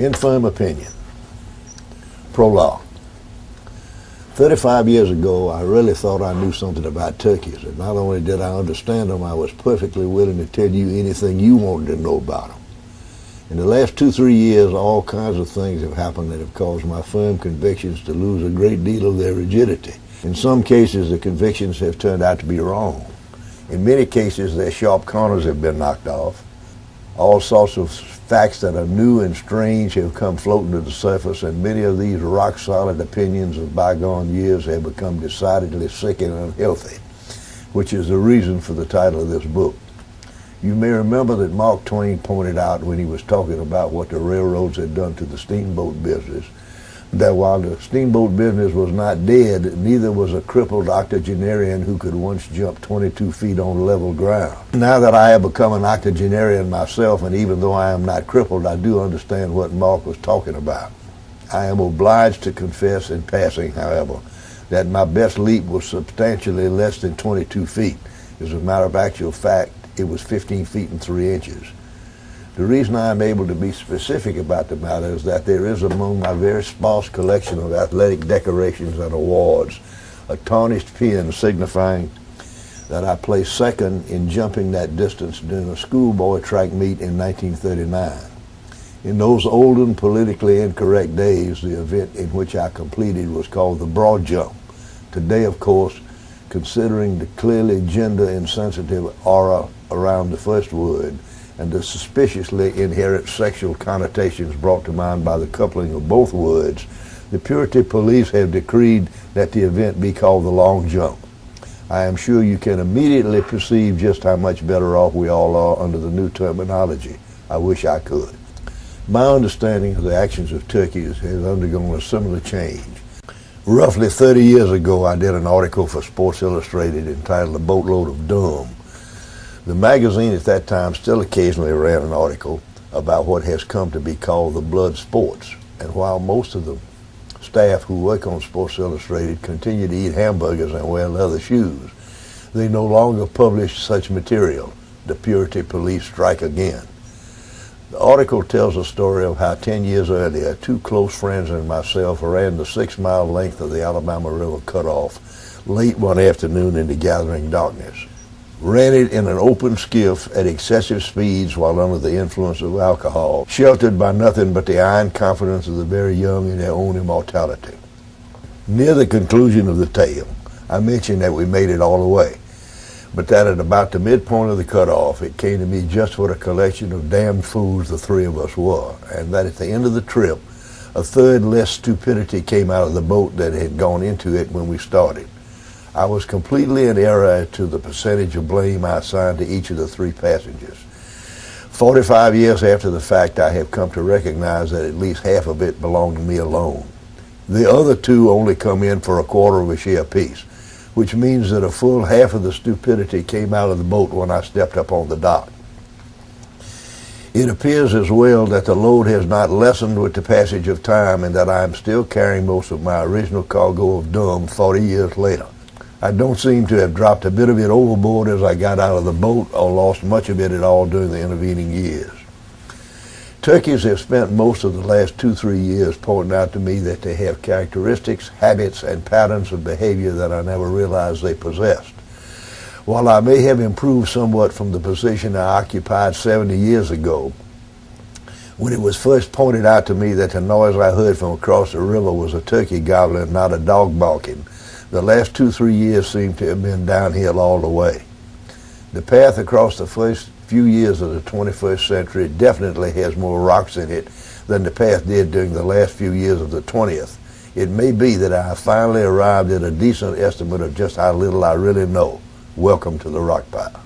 Infirm opinion. Prologue. 35 years ago, I really thought I knew something about turkeys, and not only did I understand them, I was perfectly willing to tell you anything you wanted to know about them. In the last 2-3 years, all kinds of things have happened that have caused my firm convictions to lose a great deal of their rigidity. In some cases, the convictions have turned out to be wrong. In many cases, their sharp corners have been knocked off. All sorts of facts that are new and strange have come floating to the surface, and many of these rock-solid opinions of bygone years have become decidedly sick and unhealthy, which is the reason for the title of this book. You may remember that Mark Twain pointed out when he was talking about what the railroads had done to the steamboat business, that while the steamboat business was not dead, neither was a crippled octogenarian who could once jump 22 feet on level ground. Now that I have become an octogenarian myself, and even though I am not crippled, I do understand what Mark was talking about. I am obliged to confess in passing, however, that my best leap was substantially less than 22 feet. As a matter of actual fact, it was 15 feet and 3 inches. The reason I am able to be specific about the matter is that there is among my very sparse collection of athletic decorations and awards a tarnished pin signifying that I placed second in jumping that distance during a schoolboy track meet in 1939. In those olden, politically incorrect days, the event in which I completed was called the broad jump. Today, of course, considering the clearly gender-insensitive aura around the first word, and the suspiciously inherent sexual connotations brought to mind by the coupling of both words, the purity police have decreed that the event be called the long jump. I am sure you can immediately perceive just how much better off we all are under the new terminology. I wish I could. My understanding of the actions of turkeys has undergone a similar change. Roughly 30 years ago, I did an article for Sports Illustrated entitled "A Boatload of Dumb." The magazine at that time still occasionally ran an article about what has come to be called the blood sports. And while most of the staff who work on Sports Illustrated continue to eat hamburgers and wear leather shoes, they no longer publish such material. The purity police strike again. The article tells a story of how 10 years earlier, 2 close friends and myself ran the 6-mile length of the Alabama River cutoff late one afternoon in the gathering darkness. Ran it in an open skiff at excessive speeds while under the influence of alcohol, sheltered by nothing but the iron confidence of the very young in their own immortality. Near the conclusion of the tale, I mentioned that we made it all the way, but that at about the midpoint of the cutoff, it came to me just what a collection of damned fools the 3 of us were, and that at the end of the trip, a third less stupidity came out of the boat that had gone into it when we started. I was completely in error as to the percentage of blame I assigned to each of the 3 passengers. 45 years after the fact, I have come to recognize that at least half of it belonged to me alone. The other 2 only come in for a quarter of a share apiece, which means that a full half of the stupidity came out of the boat when I stepped up on the dock. It appears as well that the load has not lessened with the passage of time, and that I am still carrying most of my original cargo of dumb 40 years later. I don't seem to have dropped a bit of it overboard as I got out of the boat, or lost much of it at all during the intervening years. Turkeys have spent most of the last 2-3 years pointing out to me that they have characteristics, habits, and patterns of behavior that I never realized they possessed. While I may have improved somewhat from the position I occupied 70 years ago, when it was first pointed out to me that the noise I heard from across the river was a turkey gobbling, not a dog barking, the last 2-3 years seem to have been downhill all the way. The path across the first few years of the 21st century definitely has more rocks in it than the path did during the last few years of the 20th. It may be that I have finally arrived at a decent estimate of just how little I really know. Welcome to the rock pile.